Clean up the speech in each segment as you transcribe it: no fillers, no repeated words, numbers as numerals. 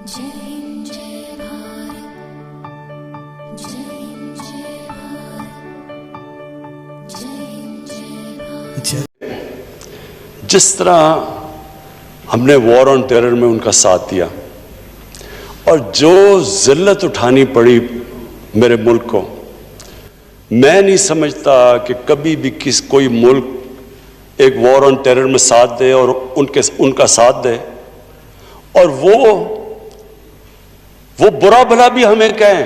जिस तरह हमने वॉर ऑन टेरर में उनका साथ दिया और जो ज़िल्लत उठानी पड़ी मेरे मुल्क को, मैं नहीं समझता कि कभी भी कोई मुल्क एक वॉर ऑन टेरर में साथ दे और उनका साथ दे और वो बुरा भला भी हमें कहें,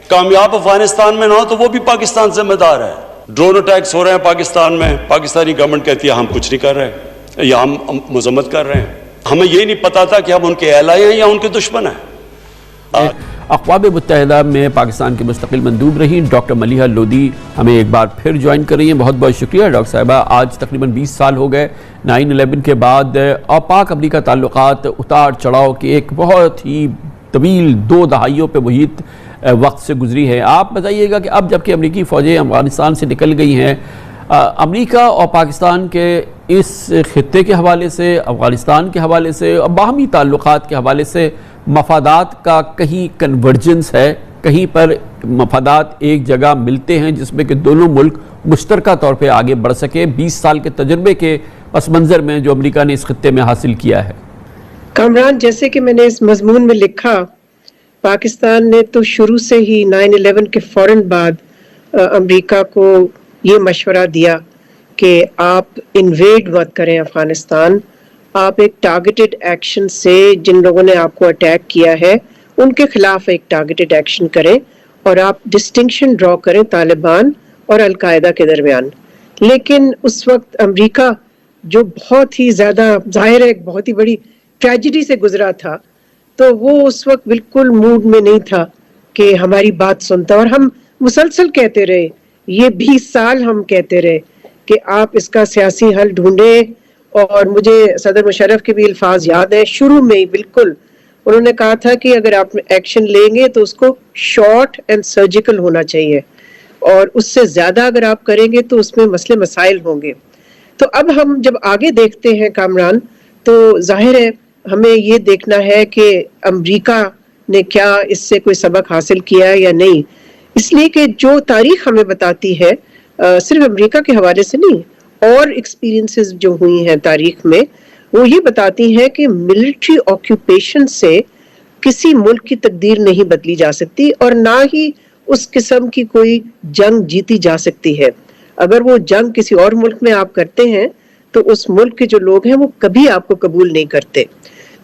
कामयाब अफगानिस्तान में ना हो तो वो भी पाकिस्तान जिम्मेदार है। ड्रोन अटैक्स हो रहे हैं पाकिस्तान में, पाकिस्तानी गवर्नमेंट कहती है हम कुछ नहीं कर रहे या हम मजम्मत कर रहे हैं। हमें ये नहीं पता था कि हम उनके एलाई हैं या उनके दुश्मन हैं। अक़वाम मुत्तहिदा में पाकिस्तान की मुस्तकिल मंदूब रही डॉक्टर मलिहा लोधी हमें एक बार फिर ज्वाइन कर रही हैं। बहुत बहुत शुक्रिया डॉक्टर साहिबा। आज तकरीबन 20 साल हो गए 9/11 के बाद और पाक अमरीका ताल्लुकात उतार चढ़ाव की एक बहुत ही तवील 2 दहाइयों पे मुहित वक्त से गुजरी है। आप बताइएगा कि अब जबकि अमरीकी फ़ौजें अफ़गानिस्तान से निकल गई हैं, अमरीका और पाकिस्तान के इस खित्ते के हवाले से, अफ़गानिस्तान के हवाले से और बाहमी ताल्लुकात के हवाले से मफादात का कहीं कन्वर्जेंस है, कहीं पर मफादात एक जगह मिलते हैं जिसमें कि दोनों मुल्क मुश्तरका तौर पे आगे बढ़ सके 20 साल के तजर्बे के पस मंज़र में जो अमरीका ने इस खित्ते में हासिल किया है। कामरान, जैसे कि मैंने इस मजमून में लिखा, पाकिस्तान ने तो शुरू से ही 9/11 के फौरन बाद अमरीका को ये मशवरा दिया कि आप इन्वेड मत करें अफगानिस्तान, आप एक टारगेटेड एक्शन से जिन लोगों ने आपको अटैक किया है उनके खिलाफ एक टारगेटेड एक्शन करें और आप डिस्टिंक्शन ड्रॉ करें तालिबान और अलकायदा के दरमियान। लेकिन उस वक्त अमरीका जो बहुत ही ज़्यादा ज़ाहिर है एक बहुत ही बड़ी ट्रेजेडी से गुजरा था, तो वो उस वक्त बिल्कुल मूड में नहीं था कि हमारी बात सुनता। और हम मुसलसल कहते रहे, ये 20 साल हम कहते रहे कि आप इसका सियासी हल ढूंढें। और मुझे सदर मुशर्रफ के भी अल्फाज याद है, शुरू में ही बिल्कुल उन्होंने कहा था कि अगर आप एक्शन लेंगे तो उसको शॉर्ट एंड सर्जिकल होना चाहिए और उससे ज़्यादा अगर आप करेंगे तो उसमें मसले मसाइल होंगे। तो अब हम जब आगे देखते हैं कामरान, तो जाहिर है हमें ये देखना है कि अमरीका ने क्या इससे कोई सबक हासिल किया है या नहीं। इसलिए कि जो तारीख हमें बताती है, सिर्फ अमरीका के हवाले से नहीं, और एक्सपीरियंसेस जो हुई हैं तारीख में, वो ये बताती हैं कि मिलिट्री ऑक्यूपेशन से किसी मुल्क की तकदीर नहीं बदली जा सकती और ना ही उस किस्म की कोई जंग जीती जा सकती है। अगर वो जंग किसी और मुल्क में आप करते हैं तो उस मुल्क के जो लोग हैं वो कभी आपको कबूल नहीं करते।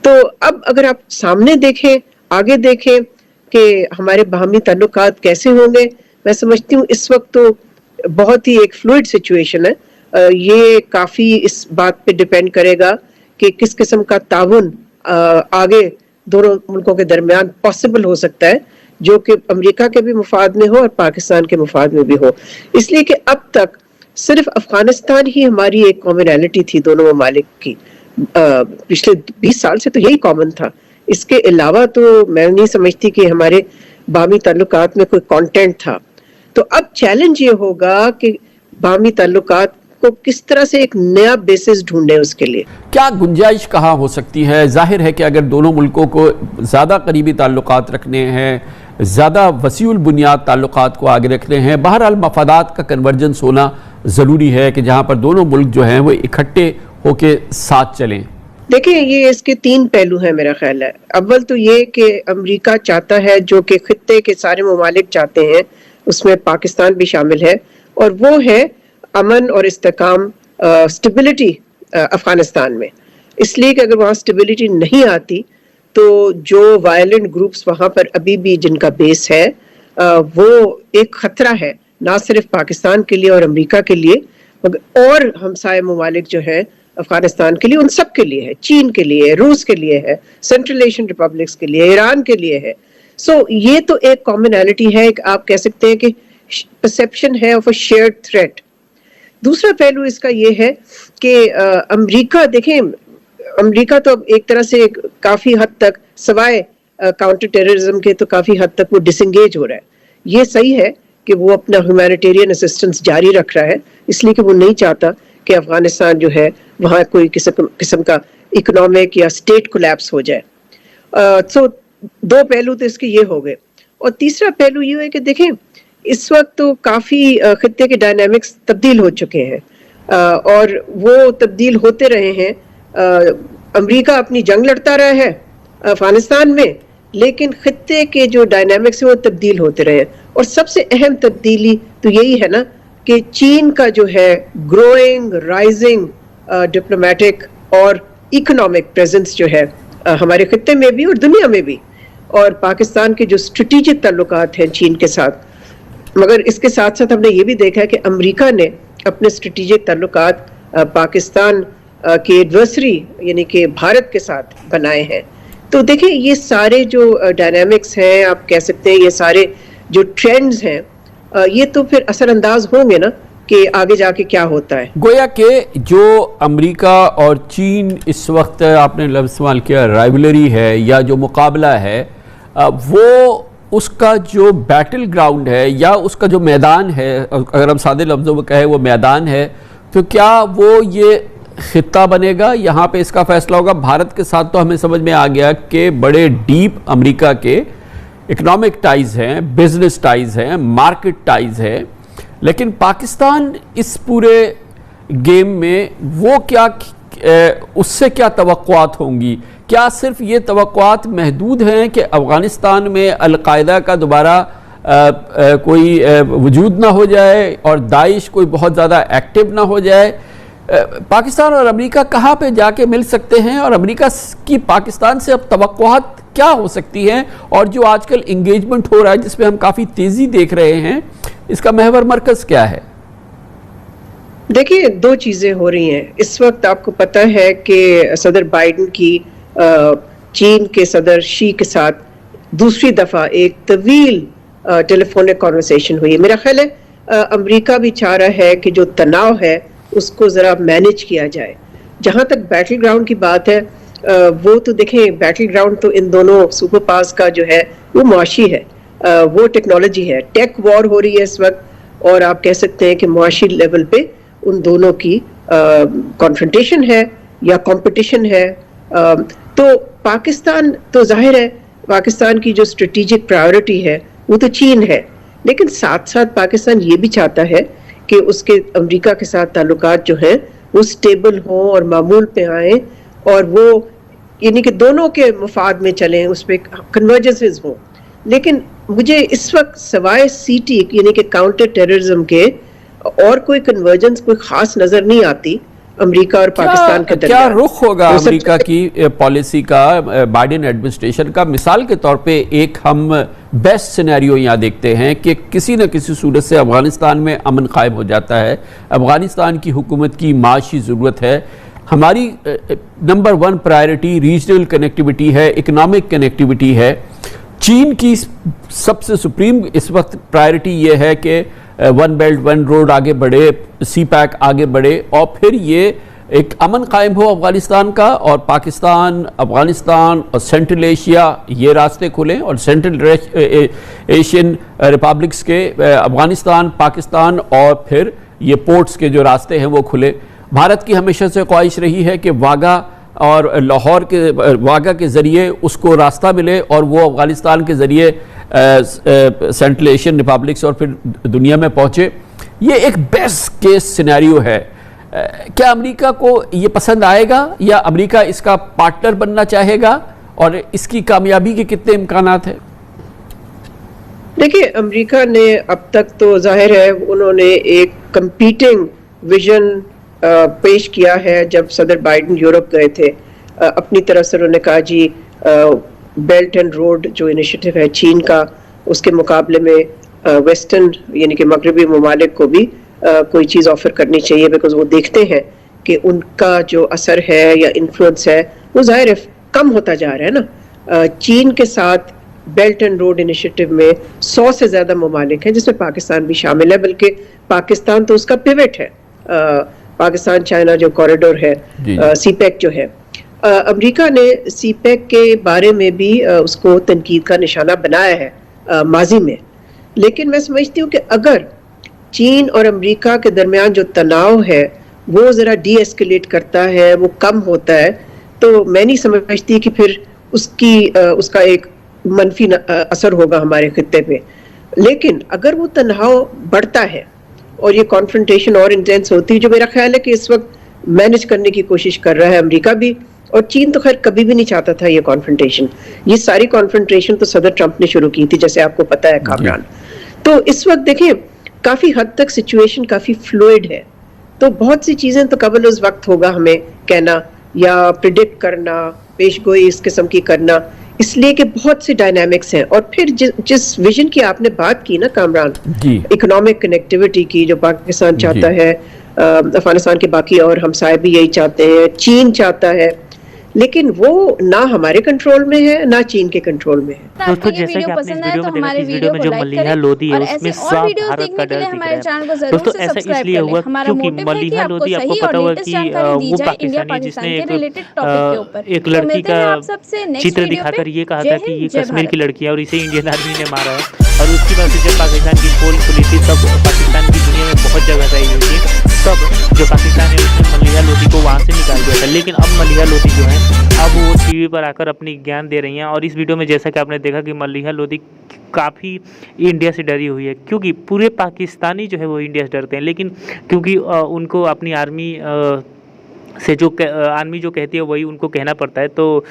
तो अब अगर आप सामने देखें, आगे देखें कि हमारे बाहमी ताल्लुकात कैसे होंगे, मैं समझती हूँ इस वक्त तो बहुत ही एक फ्लूइड सिचुएशन है। ये काफ़ी इस बात पे डिपेंड करेगा कि किस किस्म का ताउन आगे दोनों मुल्कों के दरमियान पॉसिबल हो सकता है, जो कि अमेरिका के भी मुफाद में हो और पाकिस्तान के मुफाद में भी हो। इसलिए कि अब तक सिर्फ अफगानिस्तान ही हमारी एक कॉमनैलिटी थी दोनों ममालिक की। पिछले 20 साल से तो यही कॉमन था। इसके अलावा तो मैं नहीं समझती कि हमारे बाहमी ताल्लुकात में कोई कंटेंट था। तो अब चैलेंज ये होगा कि बाहमी ताल्लुकात को किस तरह से एक नया बेसिस ढूंढे। उसके लिए क्या गुंजाइश कहाँ हो सकती है? जाहिर है कि अगर दोनों मुल्कों को ज़्यादा करीबी ताल्लुकात रखने हैं, ज़्यादा वसीउल बुनियाद ताल्लुकात को आगे रखने हैं, बहरहाल मफादात का कन्वर्जेंस होना ज़रूरी है कि जहाँ पर दोनों मुल्क जो हैं वो इकट्ठे होके साथ चलें। देखिए, ये इसके 3 पहलू हैं मेरा ख्याल है। अव्वल तो ये कि अमेरिका चाहता है, जो कि खित्ते के सारे ममालिक चाहते हैं, उसमें पाकिस्तान भी शामिल है, और वो है अमन और इस्तेकाम, स्टेबिलिटी अफगानिस्तान में। इसलिए कि अगर वहाँ स्टेबिलिटी नहीं आती तो जो वायलेंट ग्रुप्स वहाँ पर अभी भी जिनका बेस है, वो एक खतरा है ना सिर्फ पाकिस्तान के लिए और अमेरिका के लिए, मगर और हमसाय ममालिक जो है अफगानिस्तान के लिए, उन सब के लिए है। चीन के लिए, रूस के लिए है, सेंट्रल एशियन रिपब्लिक्स के लिए, ईरान के लिए है। सो ये तो एक कॉमनैलिटी है, आप कह सकते हैं कि परसेप्शन है ऑफ अ शेयर्ड थ्रेट। दूसरा पहलू इसका ये है कि अमेरिका, देखें, अमेरिका तो अब एक तरह से काफी हद तक सवाए काउंटर टेररिज्म के तो काफी हद तक वो डिसंगेज हो रहा है। ये सही है कि वो अपना ह्यूमैनिटेरियन असिस्टेंस जारी रख रहा है, इसलिए कि वो नहीं चाहता कि अफगानिस्तान जो है वहाँ कोई किस्म का इकोनॉमिक या स्टेट कोलैप्स हो जाए। सो دو پہلو تو اس کے یہ ہو گئے. اور تیسرا پہلو یہ ہے کہ دیکھیں اس وقت تو کافی خطے کے ڈائنامکس تبدیل ہو چکے ہیں اور وہ تبدیل ہوتے رہے ہیں. امریکہ اپنی جنگ لڑتا رہا ہے افغانستان میں, لیکن خطے کے جو ڈائنامکس ہیں وہ تبدیل ہوتے رہے ہیں. اور سب سے اہم تبدیلی تو یہی ہے نا کہ چین کا جو ہے گروئنگ رائزنگ ڈپلومیٹک اور اکنامک پریزنس جو ہے ہمارے خطے میں بھی اور دنیا میں بھی, اور پاکستان کے جو اسٹریٹجک تعلقات ہیں چین کے ساتھ. مگر اس کے ساتھ ساتھ ہم نے یہ بھی دیکھا ہے کہ امریکہ نے اپنے اسٹریٹجک تعلقات پاکستان کے ایڈورسری یعنی کہ بھارت کے ساتھ بنائے ہیں. تو دیکھیں یہ سارے جو ڈائنامکس ہیں, آپ کہہ سکتے ہیں یہ سارے جو ٹرینڈز ہیں, یہ تو پھر اثر انداز ہوں گے نا کہ آگے جا کے کیا ہوتا ہے. گویا کہ جو امریکہ اور چین اس وقت آپ نے لفظ استعمال کیا رائیولری ہے یا جو مقابلہ ہے, وہ اس کا جو بیٹل گراؤنڈ ہے یا اس کا جو میدان ہے, اگر ہم سادے لفظوں میں کہیں وہ میدان ہے, تو کیا وہ یہ خطہ بنے گا؟ یہاں پہ اس کا فیصلہ ہوگا. بھارت کے ساتھ تو ہمیں سمجھ میں آ گیا کہ بڑے ڈیپ امریکہ کے اکنامک ٹائز ہیں, بزنس ٹائز ہیں, مارکیٹ ٹائز ہیں, لیکن پاکستان اس پورے گیم میں وہ کیا, اس سے کیا توقعات ہوں گی؟ کیا صرف یہ توقعات محدود ہیں کہ افغانستان میں القاعدہ کا دوبارہ کوئی وجود نہ ہو جائے اور داعش کوئی بہت زیادہ ایکٹیو نہ ہو جائے؟ پاکستان اور امریکہ کہاں پہ جا کے مل سکتے ہیں, اور امریکہ کی پاکستان سے اب توقعات کیا ہو سکتی ہیں؟ اور جو آج کل انگیجمنٹ ہو رہا ہے جس میں ہم کافی تیزی دیکھ رہے ہیں, اس کا محور مرکز کیا ہے؟ دیکھیے دو چیزیں ہو رہی ہیں اس وقت. آپ کو پتہ ہے کہ صدر بائیڈن کی چین کے صدر شی کے ساتھ دوسری دفعہ ایک طویل ٹیلی فونک کانورسیشن ہوئی ہے. میرا خیال ہے امریکہ بھی چاہ رہا ہے کہ جو تناؤ ہے اس کو ذرا مینج کیا جائے. جہاں تک بیٹل گراؤنڈ کی بات ہے, وہ تو دیکھیں بیٹل گراؤنڈ تو ان دونوں سپر پاورز کا جو ہے وہ معاشی ہے, وہ ٹیکنالوجی ہے. ٹیک وار ہو رہی ہے اس وقت, اور آپ کہہ سکتے ہیں کہ معاشی لیول پہ ان دونوں کی کانفرنٹیشن ہے یا کمپٹیشن ہے. تو پاکستان تو ظاہر ہے پاکستان کی جو اسٹریٹجک پرائیورٹی ہے وہ تو چین ہے, لیکن ساتھ ساتھ پاکستان یہ بھی چاہتا ہے کہ اس کے امریکہ کے ساتھ تعلقات جو ہیں وہ سٹیبل ہوں اور معمول پہ آئیں, اور وہ یعنی کہ دونوں کے مفاد میں چلیں, اس پہ کنورجنسز ہوں. لیکن مجھے اس وقت سوائے سی ٹی یعنی کہ کاؤنٹر ٹیررزم کے اور کوئی کنورجنس کوئی خاص نظر نہیں آتی امریکہ اور پاکستان کے درمیان. کیا رخ ہوگا امریکہ کی پالیسی کا, بائیڈن ایڈمنسٹریشن کا؟ مثال کے طور پہ ایک ہم بیسٹ سینیریو یہاں دیکھتے ہیں کہ کسی نہ کسی صورت سے افغانستان میں امن قائم ہو جاتا ہے, افغانستان کی حکومت کی معاشی ضرورت ہے, ہماری نمبر 1 پرائرٹی ریجنل کنیکٹیوٹی ہے, اکنامک کنیکٹیوٹی ہے. چین کی سب سے سپریم اس وقت پرائرٹی یہ ہے کہ 1 بیلٹ 1 روڈ آگے بڑھے, سی پیک آگے بڑھے, اور پھر یہ ایک امن قائم ہو افغانستان کا, اور پاکستان, افغانستان اور سینٹرل ایشیا یہ راستے کھلیں, اور سینٹرل ایشین ریپبلکس کے افغانستان, پاکستان اور پھر یہ پورٹس کے جو راستے ہیں وہ کھلے. بھارت کی ہمیشہ سے خواہش رہی ہے کہ واگا اور لاہور کے واگا کے ذریعے اس کو راستہ ملے اور وہ افغانستان کے ذریعے سینٹرل ایشین ریپبلکس اور پھر دنیا میں پہنچے. یہ ایک بیسٹ کیس سینیریو ہے. کیا امریکہ کو یہ پسند آئے گا, یا امریکہ اس کا پارٹنر بننا چاہے گا, اور اس کی کامیابی کے کتنے امکانات ہیں؟ دیکھیے امریکہ نے اب تک تو ظاہر ہے انہوں نے ایک کمپیٹنگ ویژن پیش کیا ہے. جب صدر بائیڈن یورپ گئے تھے, اپنی طرف سے انہوں نے کہا جی بیلٹ اینڈ روڈ جو انیشیٹو ہے چین کا, اس کے مقابلے میں ویسٹرن یعنی کہ مغربی ممالک کو بھی کوئی چیز آفر کرنی چاہیے, بیکاز وہ دیکھتے ہیں کہ ان کا جو اثر ہے یا انفلوئنس ہے وہ ظاہر ہے کم ہوتا جا رہا ہے نا. چین کے ساتھ بیلٹ اینڈ روڈ انیشیٹو میں 100 سے زیادہ ممالک ہیں جس میں پاکستان بھی شامل ہے, بلکہ پاکستان تو اس کا پیوٹ ہے. پاکستان چائنا جو کوریڈور ہے, سی پیک جو ہے, امریکہ نے سی پیک کے بارے میں بھی اس کو تنقید کا نشانہ بنایا ہے ماضی میں. لیکن میں سمجھتی ہوں کہ اگر چین اور امریکہ کے درمیان جو تناؤ ہے وہ ذرا ڈی ایسکیلیٹ کرتا ہے, وہ کم ہوتا ہے, تو میں نہیں سمجھتی کہ پھر اس کا ایک मनफी असर होगा हमारे खित्ते पे। लेकिन अगर वो तनाव बढ़ता है और ये कॉन्फ्रंटेशन और इंटेंस होती है, जो मेरा ख्याल है कि इस वक्त मैनेज करने की कोशिश कर रहा है अमेरिका भी, और चीन तो खैर कभी भी नहीं चाहता था ये कॉन्फ्रंटेशन। ये सारी कॉन्फ्रंटेशन तो सदर ट्रंप ने शुरू की थी, जैसे आपको पता है कामरान। तो इस वक्त देखें काफी हद तक सिचुएशन काफी फ्लूइड है, तो बहुत सी चीजें तो कबल उस वक्त होगा हमें कहना या प्रिडिक्ट करना, पेशगोई इस किस्म की करना, इसलिए कि बहुत से डायनामिक्स हैं। और फिर जिस विजन की आपने बात की ना कामरान, इकोनॉमिक कनेक्टिविटी की, जो पाकिस्तान चाहता है, अफगानिस्तान के बाकी और हमसाए भी यही चाहते हैं, चीन चाहता है, लेकिन वो ना हमारे कंट्रोल में है ना चीन के कंट्रोल में है। दोस्तों जैसा कि आपने इस वीडियो में देखा कि इस वीडियो में जो मलीहा लोधी है उसमें साफ भारत का डर दिख रहा है। दोस्तों ऐसा इसलिए हुआ क्योंकि मलीहा लोधी, आपको पता होगा कि वो पाकिस्तानी है जिसने एक लड़की का चित्र दिखाकर ये कहा था कि ये कश्मीर की लड़की है और इसे इंडियन आर्मी ने मारा है। और उसकी वजह से जब पाकिस्तान की पोल खुली थी तब पाकिस्तान की दुनिया में बहुत जगह आई हुई थी, तब जो पाकिस्तान है उसने मलीहा लोधी को वहाँ से निकाल दिया था। लेकिन अब मलीहा लोधी जो है अब वो टीवी पर आकर अपनी ज्ञान दे रही हैं। और इस वीडियो में जैसा कि आपने देखा कि मलीहा लोधी काफ़ी इंडिया से डरी हुई है, क्योंकि पूरे पाकिस्तानी जो है वो इंडिया से डरते हैं, लेकिन क्योंकि उनको अपनी आर्मी से जो आर्मी जो कहती है वही उनको कहना पड़ता है, तो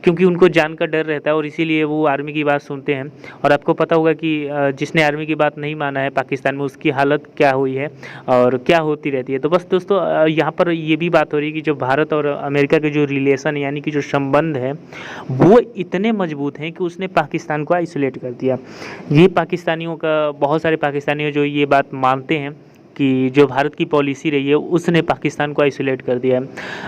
क्योंकि उनको जान का डर रहता है और इसीलिए वो आर्मी की बात सुनते हैं। और आपको पता होगा कि जिसने आर्मी की बात नहीं माना है पाकिस्तान में, उसकी हालत क्या हुई है और क्या होती रहती है। तो बस दोस्तों यहाँ पर ये भी बात हो रही है कि जो भारत और अमेरिका के जो रिलेशन यानी कि जो संबंध है वो इतने मजबूत हैं कि उसने पाकिस्तान को आइसोलेट कर दिया। ये पाकिस्तानियों का, बहुत सारे पाकिस्तानी जो ये बात मानते हैं कि जो भारत की पॉलिसी रही है उसने पाकिस्तान को आइसोलेट कर दिया है।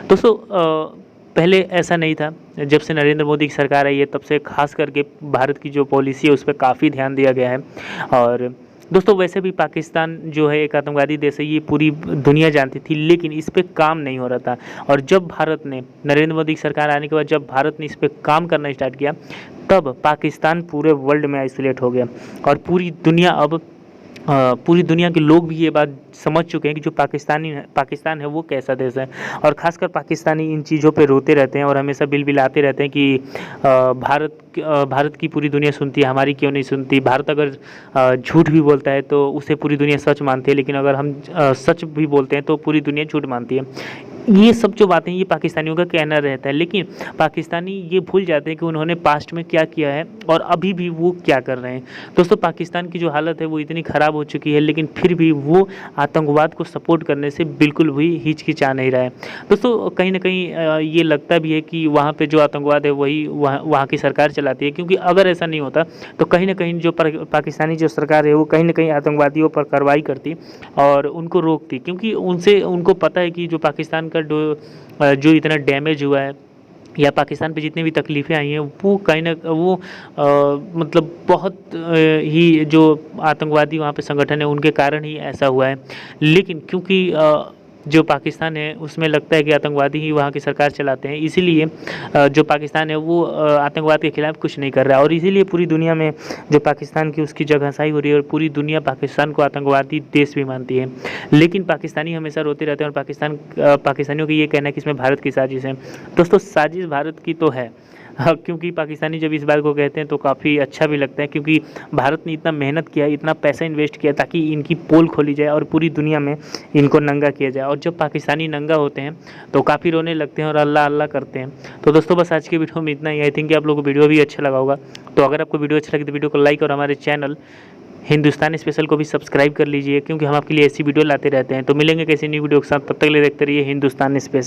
दोस्तों पहले ऐसा नहीं था, जब से नरेंद्र मोदी की सरकार आई है तब से खास करके भारत की जो पॉलिसी है उस पर काफ़ी ध्यान दिया गया है। और दोस्तों वैसे भी पाकिस्तान जो है एक आतंकवादी देश है, ये पूरी दुनिया जानती थी, लेकिन इस पर काम नहीं हो रहा था। और जब भारत ने, नरेंद्र मोदी की सरकार आने के बाद जब भारत ने इस पर काम करना स्टार्ट किया, तब पाकिस्तान पूरे वर्ल्ड में आइसोलेट हो गया। और पूरी दुनिया के लोग भी ये बात समझ चुके हैं कि जो पाकिस्तान है वो कैसा देश है। और ख़ासकर पाकिस्तानी इन चीज़ों पे रोते रहते हैं और हमेशा बिलबिलाते रहते हैं कि भारत की पूरी दुनिया सुनती है, हमारी क्यों नहीं सुनती। भारत अगर झूठ भी बोलता है तो उसे पूरी दुनिया सच मानती है, लेकिन अगर हम सच भी बोलते हैं तो पूरी दुनिया झूठ मानती है। ये सब जो बातें ये पाकिस्तानियों का कहना रहता है, लेकिन पाकिस्तानी ये भूल जाते हैं कि उन्होंने पास्ट में क्या किया है और अभी भी वो क्या कर रहे हैं। दोस्तों पाकिस्तान की जो हालत है वो इतनी ख़राब हो चुकी है, लेकिन फिर भी वो आतंकवाद को सपोर्ट करने से बिल्कुल भी हिचकिचा नहीं रहा है। दोस्तों कहीं ना कहीं ये लगता भी है कि वहाँ पे जो आतंकवाद है वही वहाँ की सरकार चलाती है, क्योंकि अगर ऐसा नहीं होता तो कहीं ना कहीं जो पाकिस्तानी जो सरकार है वो कहीं ना कहीं आतंकवादियों पर कार्रवाई करती और उनको रोकती, क्योंकि उनको पता है कि जो पाकिस्तान का जो इतना डैमेज हुआ है या पाकिस्तान पे जितनी भी तकलीफ़ें आई हैं वो कहीं ना वो मतलब बहुत ही जो आतंकवादी वहाँ पे संगठन है उनके कारण ही ऐसा हुआ है। लेकिन क्योंकि जो पाकिस्तान है उसमें लगता है कि आतंकवादी ही वहाँ की सरकार चलाते हैं, इसीलिए जो पाकिस्तान है वो आतंकवाद के खिलाफ कुछ नहीं कर रहा है। और इसीलिए पूरी दुनिया में जो पाकिस्तान की उसकी जगहसाई हो रही है और पूरी दुनिया पाकिस्तान को आतंकवादी देश भी मानती है। लेकिन पाकिस्तानी हमेशा रोते रहते हैं और पाकिस्तानियों का ये कहना है कि इसमें भारत की साजिश है। दोस्तों साजिश भारत की तो है, क्योंकि पाकिस्तानी जब इस बात को कहते हैं तो काफ़ी अच्छा भी लगता है, क्योंकि भारत ने इतना मेहनत किया, इतना पैसा इन्वेस्ट किया ताकि इनकी पोल खोली जाए और पूरी दुनिया में इनको नंगा किया जाए। और जब पाकिस्तानी नंगा होते हैं तो काफ़ी रोने लगते हैं और अल्लाह अल्लाह करते हैं। तो दोस्तों बस आज की वीडियो में इतना ही। आई थिंक कि आप लोगों को वीडियो भी अच्छा लगा होगा। तो अगर आपको वीडियो अच्छा लगे तो वीडियो को लाइक और हमारे चैनल हिंदुस्तान स्पेशल को भी सब्सक्राइब कर लीजिए, क्योंकि हम आपके लिए ऐसी वीडियो लाते रहते हैं। तो मिलेंगे किसी न्यू वीडियो के साथ, तब तक के लिए देखते रहिए हिंदुस्तान स्पेशल।